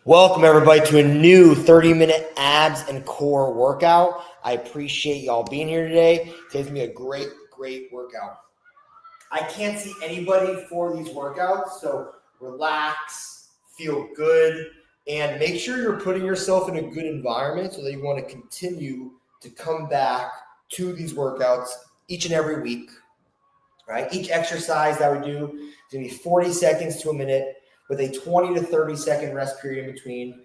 Welcome everybody to a new 30-minute abs and core workout. I appreciate y'all being here today. Today's gonna be a great workout. I can't see anybody for these workouts, so relax, feel good, and make sure you're putting yourself in a good environment so that you want to continue to come back to these workouts each and every week. Right? Each exercise that we do is gonna be 40 seconds to a minute with a 20 to 30 second rest period in between.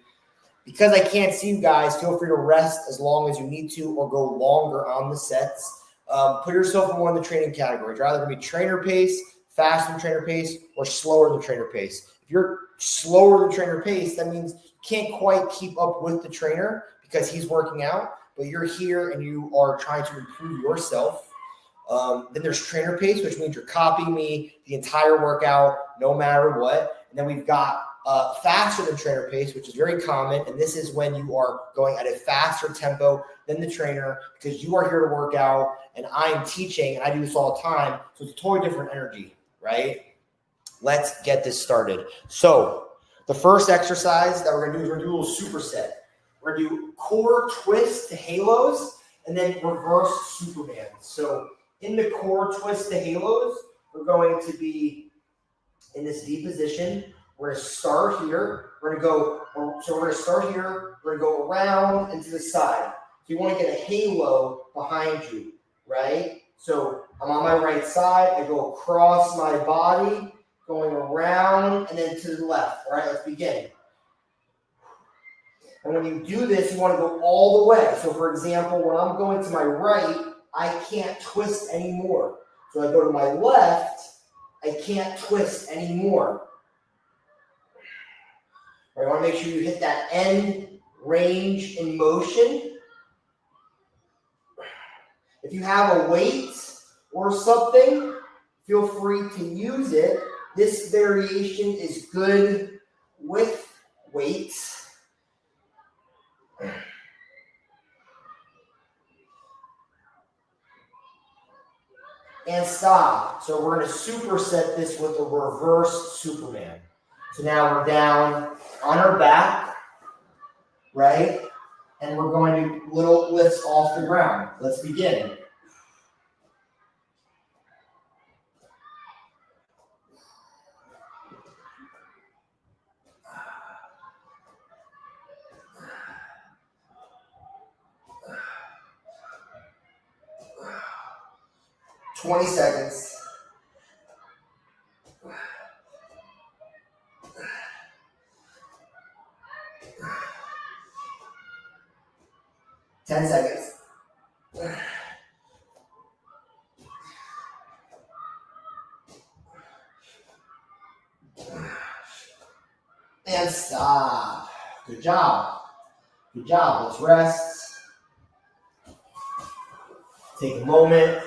Because I can't see you guys, feel free to rest as long as you need to or go longer on the sets. Put yourself in one of the training categories. You're either going to be trainer pace, faster than trainer pace, or slower than trainer pace. If you're slower than trainer pace, that means you can't quite keep up with the trainer because he's working out, but you're here and you are trying to improve yourself. Then there's trainer pace, which means you're copying me the entire workout, no matter what. And then we've got faster than trainer pace, which is very common. And this is when you are going at a faster tempo than the trainer because you are here to work out and I'm teaching and I do this all the time. So it's a totally different energy, right? Let's get this started. So the first exercise that we're going to do is we're going to do a little superset. We're going to do core twist to halos and then reverse Superman. So in the core twist to halos, we're going to be in this V position. We're going to start here. We're going to start here. We're going to go around and to the side. So you want to get a halo behind you, right? So I'm on my right side. I go across my body, going around and then to the left. All right, let's begin. And when you do this, you want to go all the way. So for example, when I'm going to my right, I can't twist anymore. So I go to my left, I can't twist anymore. All right, I want to make sure you hit that end range in motion. If you have a weight or something, feel free to use it. This variation is good with weights. And stop. So we're going to superset this with a reverse Superman. So now we're down on our back, right? And we're going to little lifts off the ground. Let's begin. "20 seconds. "10 seconds. And stop. Good job. Good job. Let's rest. Take a moment.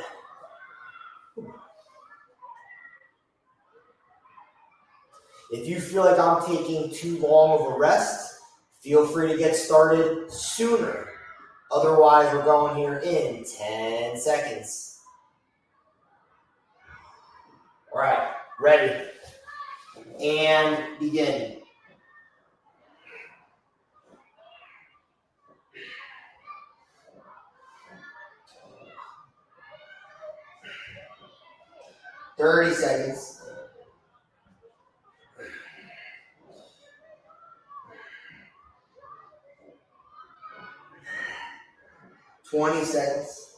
If you feel like I'm taking too long of a rest, feel free to get started sooner. Otherwise, we're going here in 10 seconds. All right, ready. And begin. "30 seconds. "20 seconds.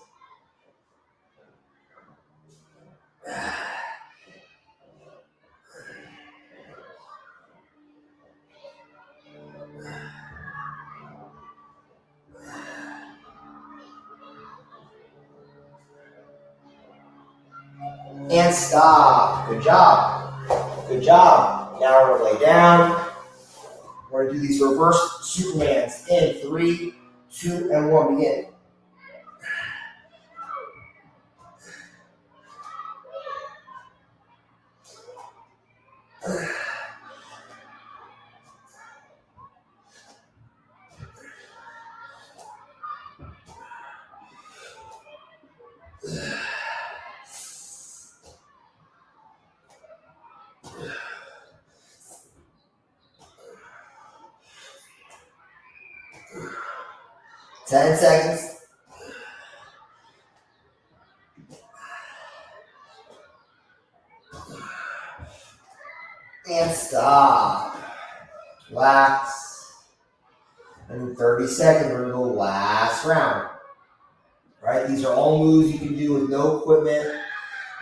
And stop. Good job. Good job. Now we're going to lay down. We're going to do these reverse Supermans in 3, 2, and 1. Begin. 10 seconds. And stop. Relax. And in 30 seconds, we're going to go last round. Right? These are all moves you can do with no equipment.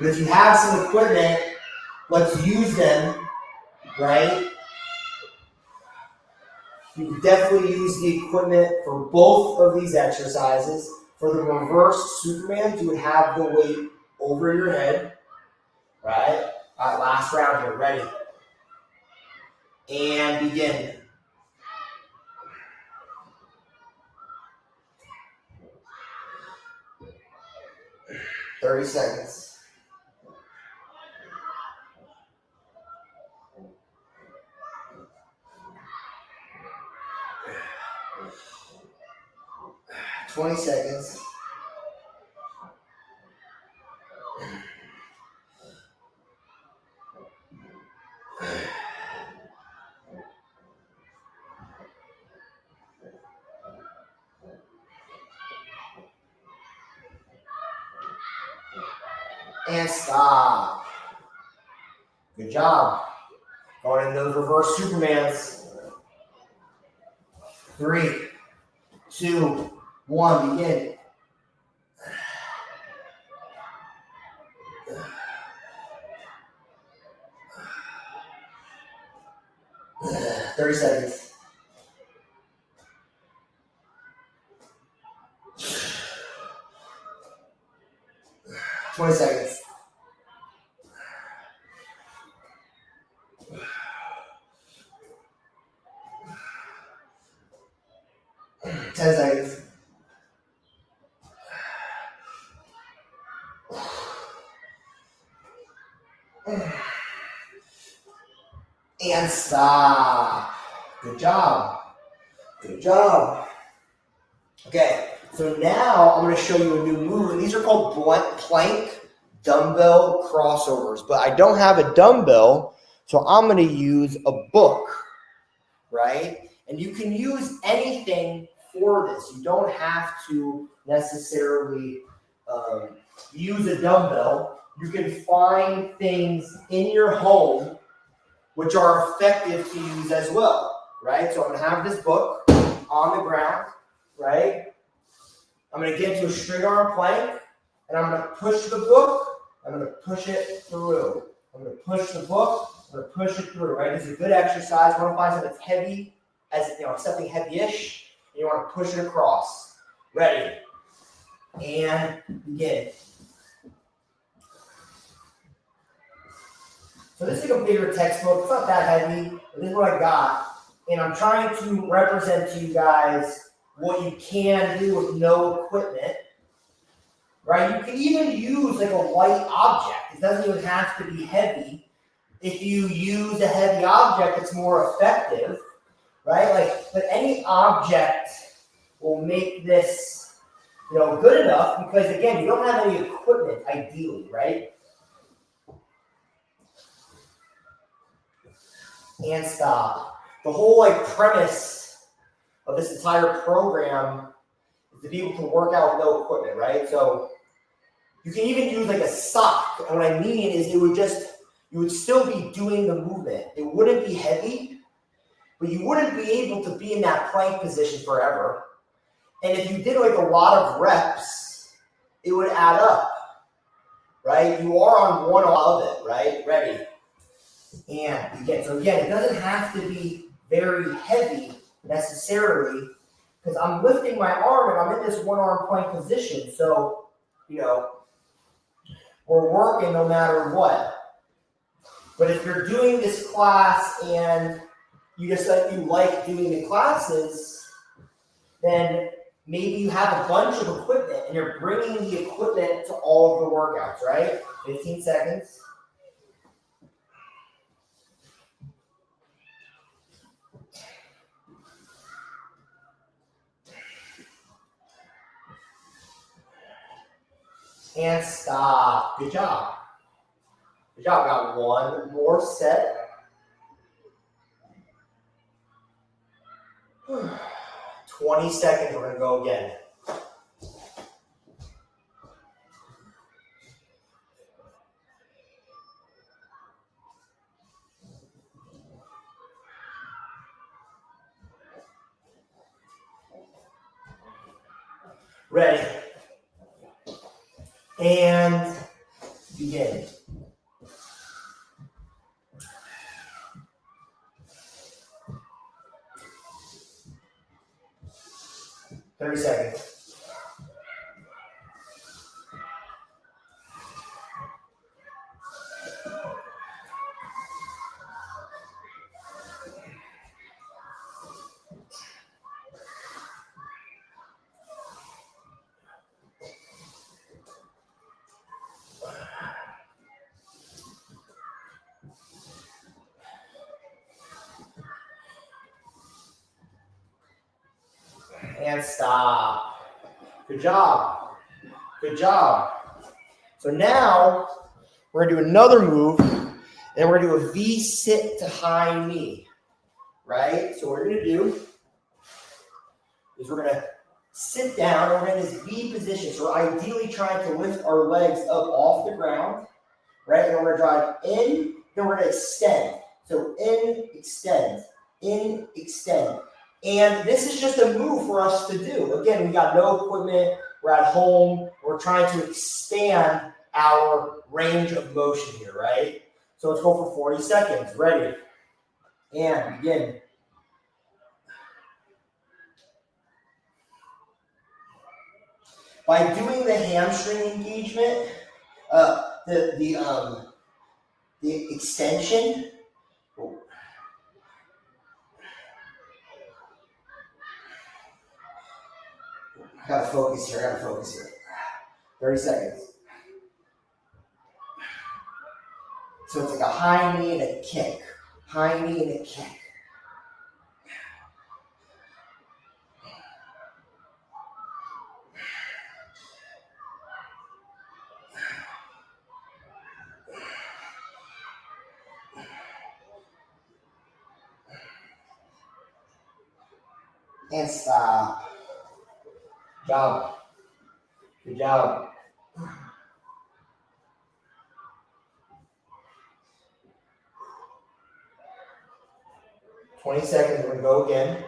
But if you have some equipment, let's use them, right? You can definitely use the equipment for both of these exercises. For the reverse Superman, you would have the weight over your head, right? All right, last round here. Ready? And begin. "30 seconds. "20 seconds. And stop. Good job. Going in those reverse Supermans. 3, 2, 1, begin. 30 seconds. 20 seconds. 10 seconds. And stop. Good job. Good job. Okay, so now I'm going to show you a new move. And these are called plank dumbbell crossovers. But I don't have a dumbbell, so I'm going to use a book, right? And you can use anything for this. You don't have to necessarily use a dumbbell. You can find things in your home which are effective to use as well, right? So I'm going to have this book on the ground, right? I'm going to get into a straight arm plank, and I'm going to push the book. I'm going to push it through. I'm going to push the book. I'm going to push it through, right? This is a good exercise. You want to find something that's heavy, something heavy-ish, and you want to push it across. Ready? And begin. So this is like a bigger textbook. It's not that heavy, but this is what I got. And I'm trying to represent to you guys what you can do with no equipment, right? You can even use like a light object. It doesn't even have to be heavy. If you use a heavy object, it's more effective, right? But any object will make this, good enough because, again, you don't have any equipment, ideally, right? And stop. The whole premise of this entire program is to be able to work out with no equipment, right? So you can even use a sock. And what I mean is you would still be doing the movement. It wouldn't be heavy, but you wouldn't be able to be in that plank position forever. And if you did a lot of reps, it would add up, right? You are on one of it, right? Ready? And begin. So again, it doesn't have to be very heavy necessarily because I'm lifting my arm and I'm in this one arm plank position. So, we're working no matter what. But if you're doing this class and you like doing the classes, then maybe you have a bunch of equipment and you're bringing the equipment to all of the workouts, right? 15 seconds. And stop. Good job. Good job. Got one more set. 20 seconds, we're going to go again. Ready. And begin. Thirty seconds. And stop. Good job. Good job. So now we're going to do another move, and we're going to do a V sit to high knee. Right? So what we're going to do is we're going to sit down, and we're in this V position. So we're ideally trying to lift our legs up off the ground. Right? And we're going to drive in, then we're going to extend. So in, extend. In, extend. And this is just a move for us to do. Again, we got no equipment. We're at home. We're trying to expand our range of motion here, right? So let's go for 40 seconds. Ready? And begin. By doing the hamstring engagement, the extension. I gotta focus here. 30 seconds. So it's like a high knee and a kick. High knee and a kick. And stop. Job. Good job. "20 seconds, we're going to go again.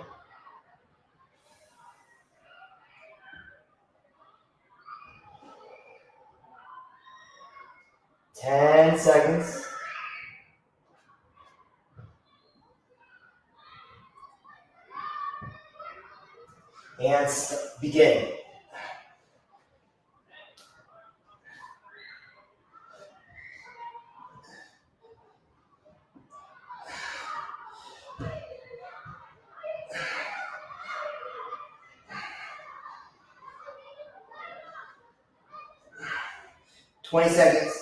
"10 seconds. And begin. "20 seconds.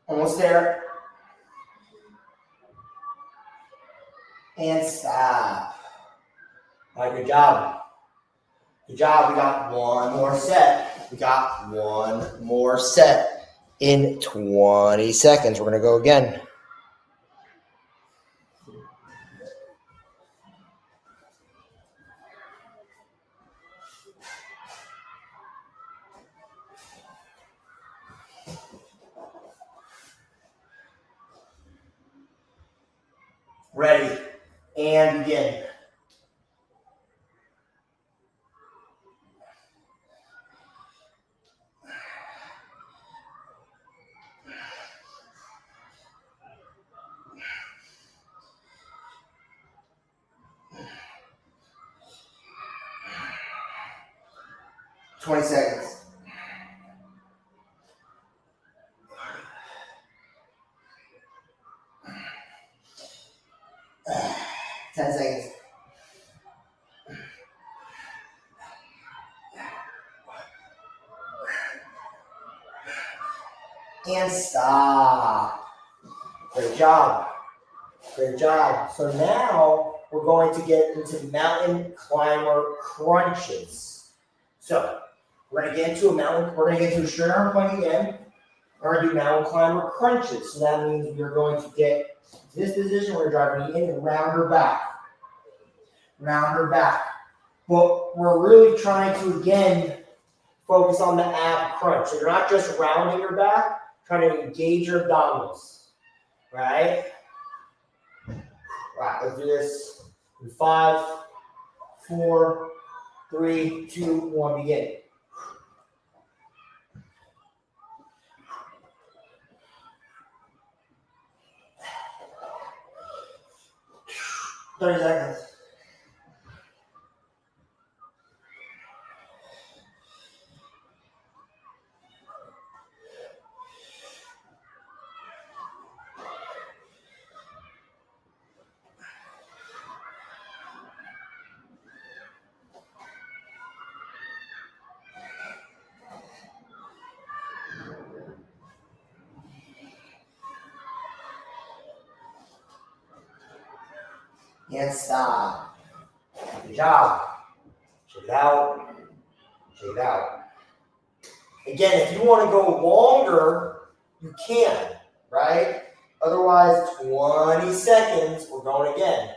Almost there. And stop. All right, good job. Good job. We got one more set. In 20 seconds, we're going to go again. Ready. And begin. "20 seconds. "10 seconds. And stop. Great job. Great job. So now we're going to get into mountain climber crunches. So we're going to get into a straight arm plank again. We're going to do mountain climber crunches. So that means we're going to get to this position. We're going to drive our knee in and round her back. Round her back. But we're really trying to, again, focus on the ab crunch. So you're not just rounding your back, trying to engage your abdominals. Right? Right, let's do this in 5, 4, 3, 2, 1, begin. 30 seconds. And stop. Good job. Shake it out. Shake it out. Again, if you want to go longer, you can, right? Otherwise, 20 seconds, we're going again.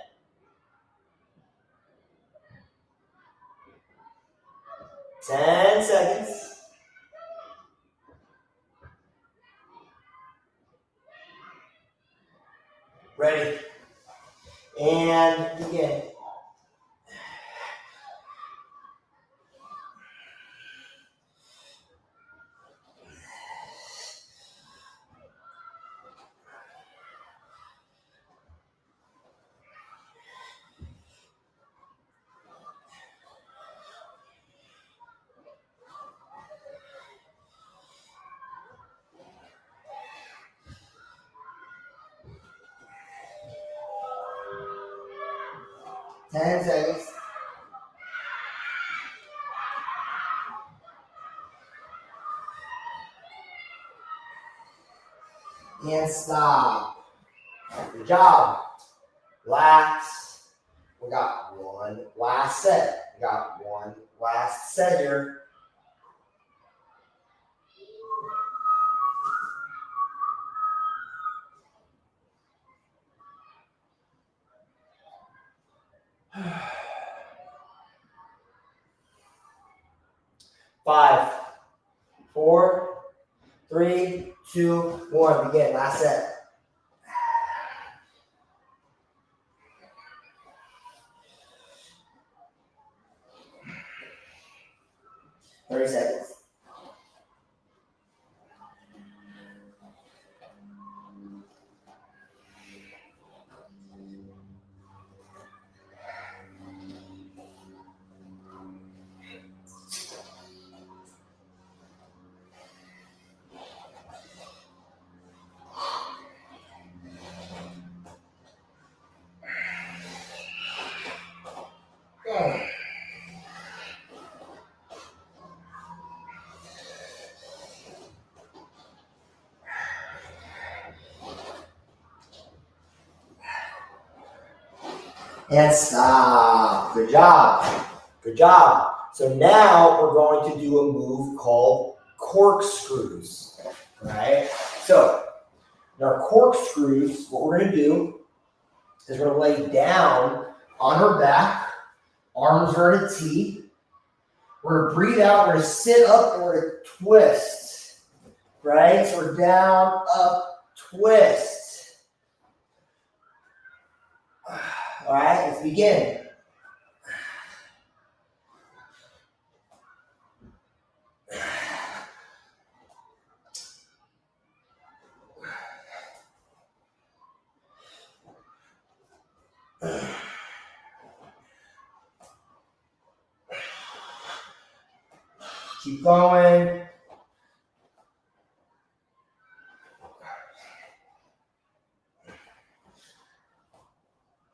10 seconds. Ready. And begin. Ten seconds. And stop. Good job. Relax. We got one last set. We got one last set here. Five, 4, 3, 2, 1. Begin. Last set. Thirty seconds. And stop. Good job. Good job. So now we're going to do a move called corkscrews. Right? So in our corkscrews, what we're going to do is we're going to lay down on her back, arms are at a T. We're going to breathe out, we're going to sit up, and we're going to twist. Right? So we're down, up, twist. All right, let's begin. Keep going.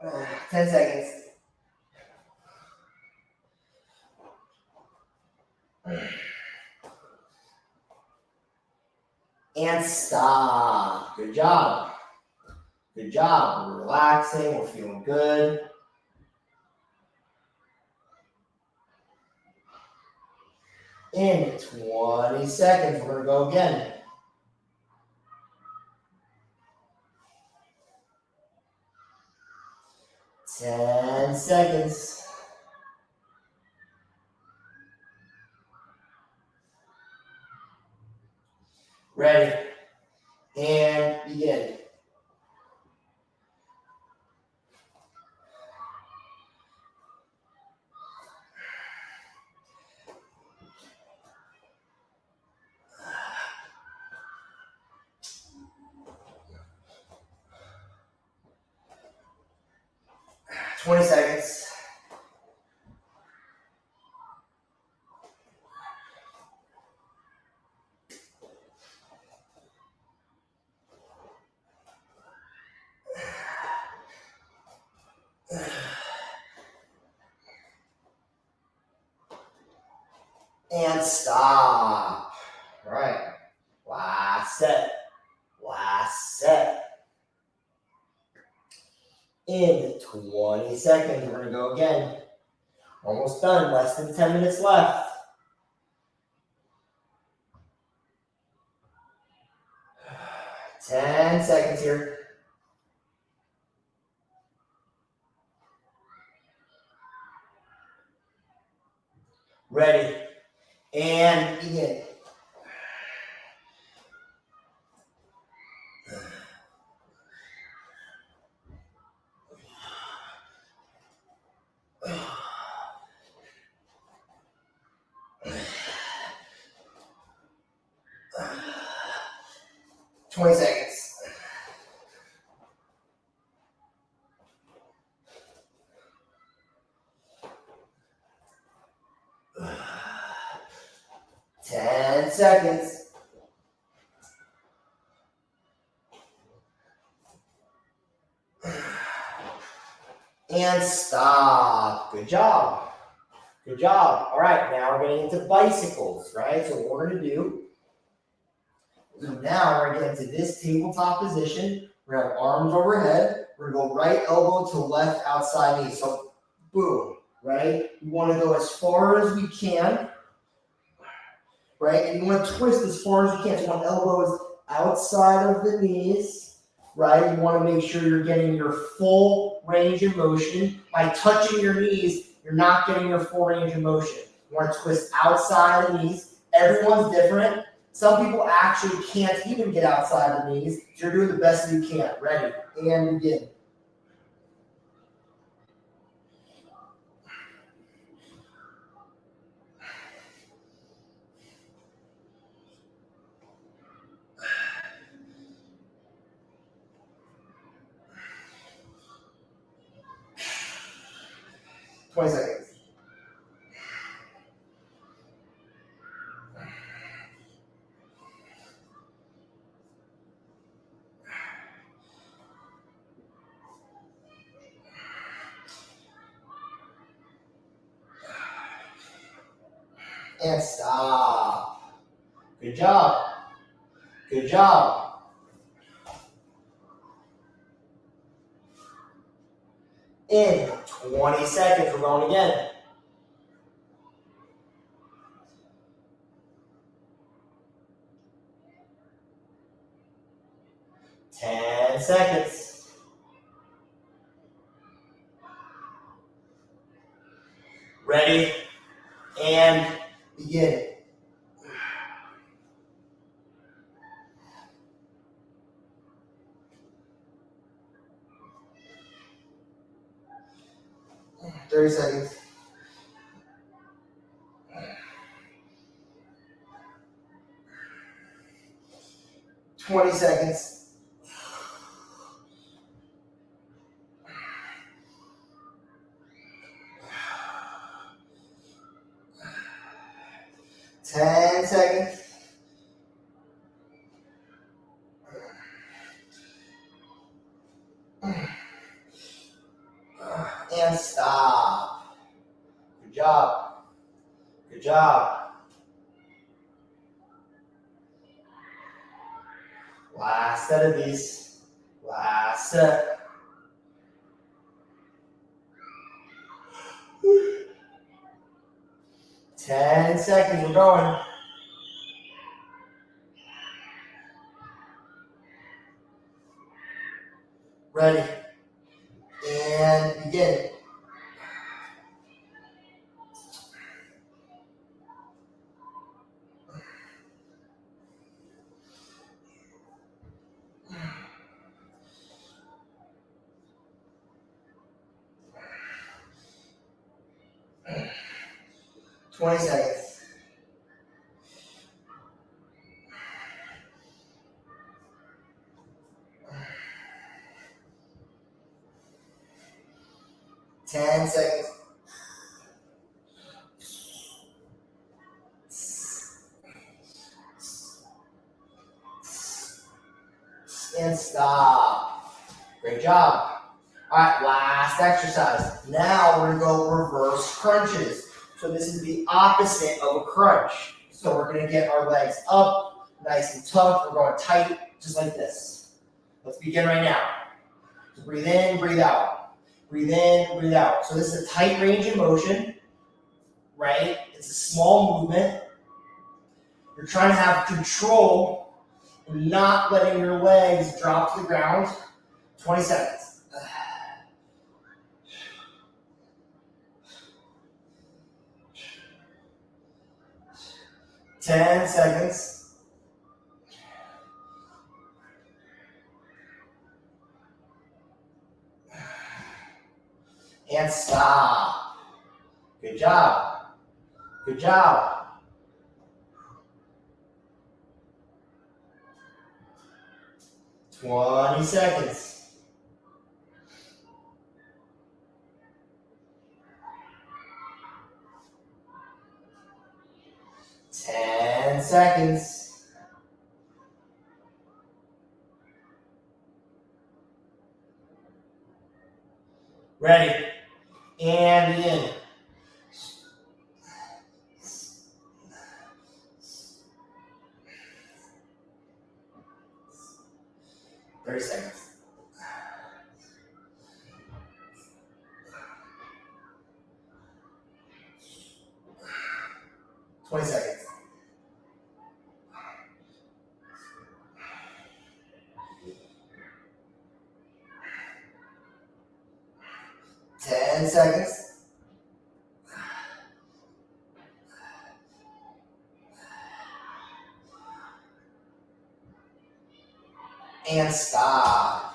Uh, 10 seconds. And stop. Good job. Good job. We're relaxing. We're feeling good. In 20 seconds, we're going to go again. 10 seconds. Ready. And begin. Twenty seconds. And stop. All right. Last set. Last set. In 20 seconds, we're going to go again. Almost done. Less than 10 minutes left. 10 seconds here. Ready. And begin. Twenty seconds. Ten seconds. And stop. Good job. Good job. All right, now we're getting into bicycles, right? So what we're going to do, now we're going to get into this tabletop position. We're going to have arms overhead. We're going to go right elbow to left outside knee. So boom, right? We want to go as far as we can, right? And you want to twist as far as you can. So you want elbows outside of the knees, right? You want to make sure you're getting your full range of motion. By touching your knees, you're not getting your full range of motion. You want to twist outside the knees. Everyone's different. Some people actually can't even get outside the knees. So you're doing the best you can. Ready? And begin. Twenty seconds. And stop. Good job. Good job. In 20 seconds, we're going again. 10 seconds. Ready? And begin. Thirty seconds. 20 seconds. 10 seconds. And stop. Good job. Good job. Last set of these. Last set. 10 seconds, we're going. Ready. And begin. Twenty seconds. Ten seconds. And stop. Great job. All right, last exercise. Now we're going to go reverse crunches. So this is the opposite of a crunch. So we're going to get our legs up, nice and tough. We're going tight, just like this. Let's begin right now. So breathe in, breathe out. Breathe in, breathe out. So this is a tight range of motion, right? It's a small movement. You're trying to have control and not letting your legs drop to the ground. 20 seconds. 10 seconds. And stop. Good job. Good job. Twenty seconds. Seconds. Ready. And begin. Thirty seconds. 20 seconds. 10 seconds. And stop.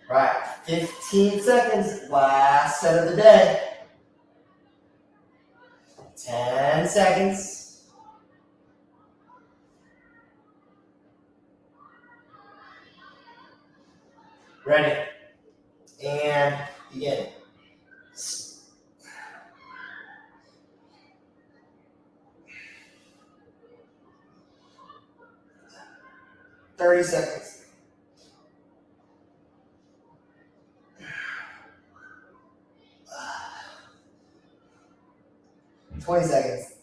Right, 15 seconds, last set of the day. 10 seconds. Ready. And begin. Thirty seconds. 20 seconds.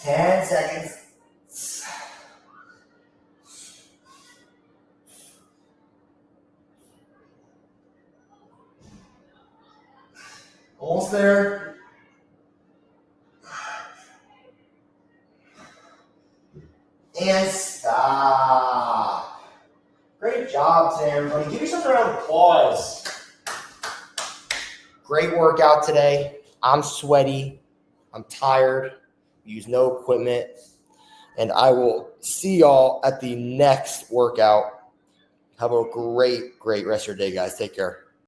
10 seconds. Almost there. And stop. Great job today, everybody. Give yourself a round of applause. Great workout today. I'm sweaty. I'm tired. Use no equipment. And I will see y'all at the next workout. Have a great rest of your day, guys. Take care.